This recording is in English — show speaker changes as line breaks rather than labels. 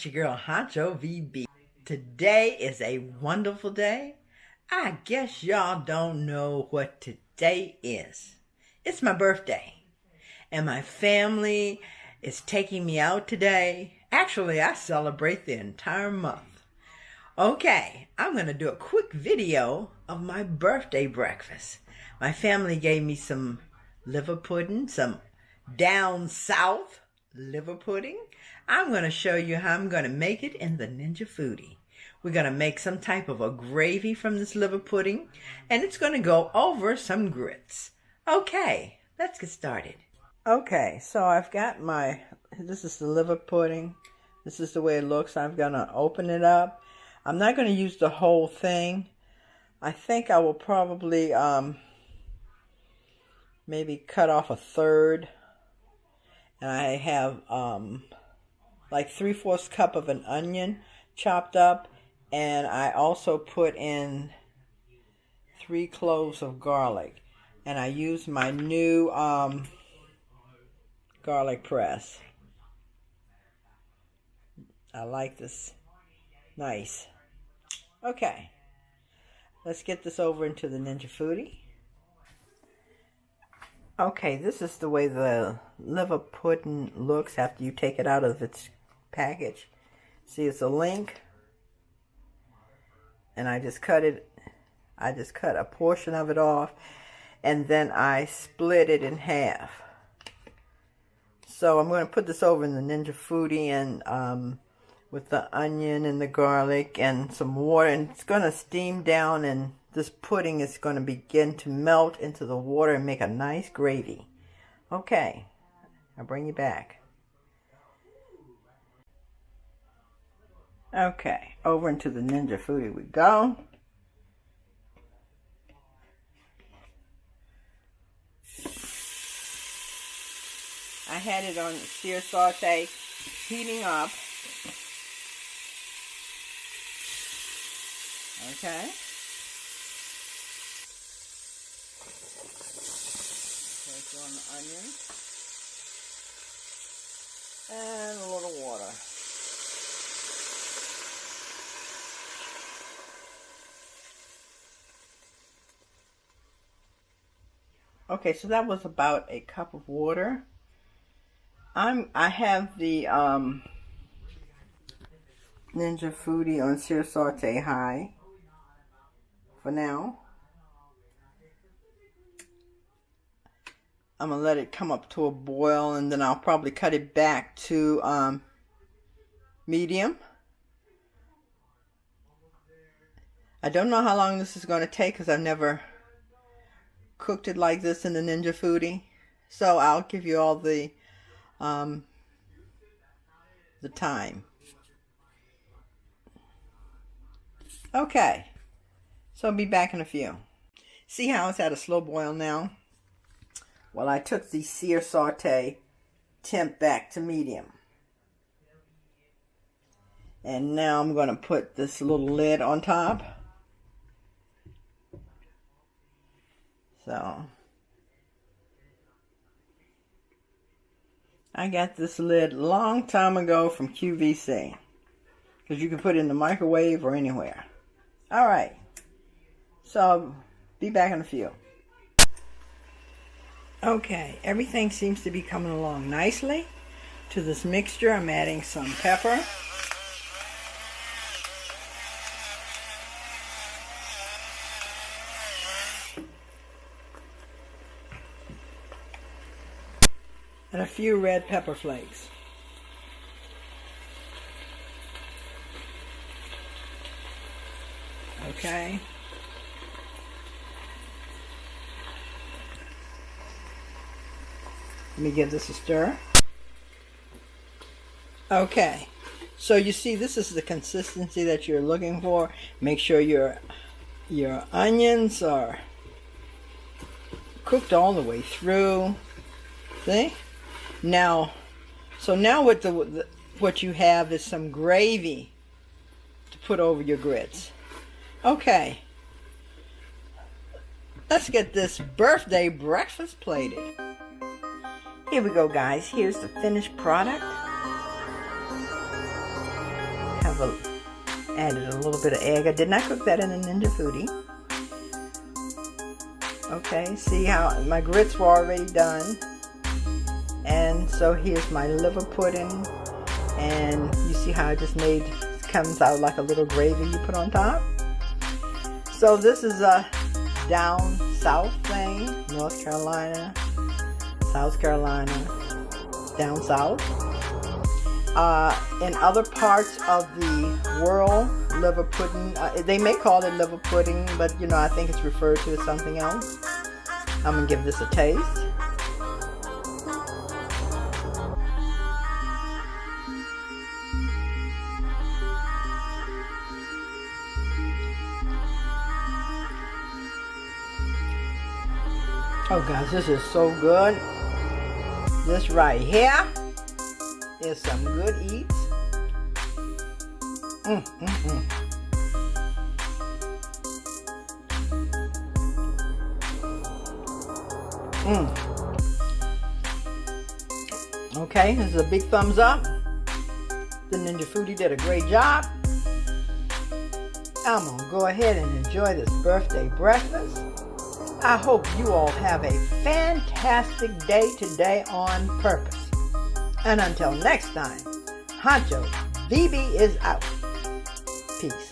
it's your girl Hunchovb. Today is a wonderful day. I guess y'all don't know what today is. It's my birthday. And my family is taking me out today. Actually, I celebrate the entire month. Okay, I'm going to do a quick video of my birthday breakfast. My family gave me some liver pudding, some down south liver pudding. I'm going to show you how I'm going to make it in the Ninja Foodie. We're going to make some type of a gravy from this liver pudding, and it's going to go over some grits. Okay, let's get started. Okay, so I've got this is the liver pudding. This is the way it looks. I'm going to open it up. I'm not going to use the whole thing. I think I will probably maybe cut off a third. And I have like 3/4 cup of an onion chopped up. And I also put in 3 cloves of garlic. And I use my new garlic press. I like this. Nice. Okay. Let's get this over into the Ninja Foodie. Okay, this is the way the liver pudding looks after you take it out of its package. See, it's a link. And I just cut a portion of it off, and then I split it in half. So I'm going to put this over in the Ninja Foodie and with the onion and the garlic and some water, and it's going to steam down, and this pudding is going to begin to melt into the water and make a nice gravy. Okay, I'll bring you back. Okay, over into the Ninja Foodie we go. I had it on sear saute, heating up. Okay. Place on the onion and a little water. Okay, so that was about a cup of water. I have the Ninja Foodie on sear saute high for now. I'm gonna let it come up to a boil, and then I'll probably cut it back to medium. I don't know how long this is going to take because I've never cooked it like this in the Ninja Foodie, so I'll give you all the time. Okay, so I'll be back in a few. See how it's at a slow boil now? Well, I took the sear saute temp back to medium. And now I'm going to put this little lid on top. So, I got this lid a long time ago from QVC. Because you can put it in the microwave or anywhere. Alright. So, I'll be back in a few. Okay, everything seems to be coming along nicely. To this mixture, I'm adding some pepper. And a few red pepper flakes. Okay. Let me give this a stir. Okay. So you see, this is the consistency that you're looking for. Make sure your onions are cooked all the way through. See? Now, so now what you have is some gravy to put over your grits. Okay, let's get this birthday breakfast plated. Here we go, guys. Here's the finished product. added a little bit of egg. I did not cook that in a Ninja Foodie. Okay, see how my grits were already done. And so here's my liver pudding. And you see how I just made, it comes out like a little gravy you put on top. So this is a down south thing, North Carolina, South Carolina, down south. In other parts of the world, liver pudding, they may call it liver pudding, but you know, I think it's referred to as something else. I'm gonna give this a taste. Oh guys, this is so good. This right here is some good eats. Okay, this is a big thumbs up. The Ninja Foodie did a great job. I'm gonna go ahead and enjoy this birthday breakfast. I hope you all have a fantastic day today on purpose. And until next time, Hunchovb VB is out. Peace.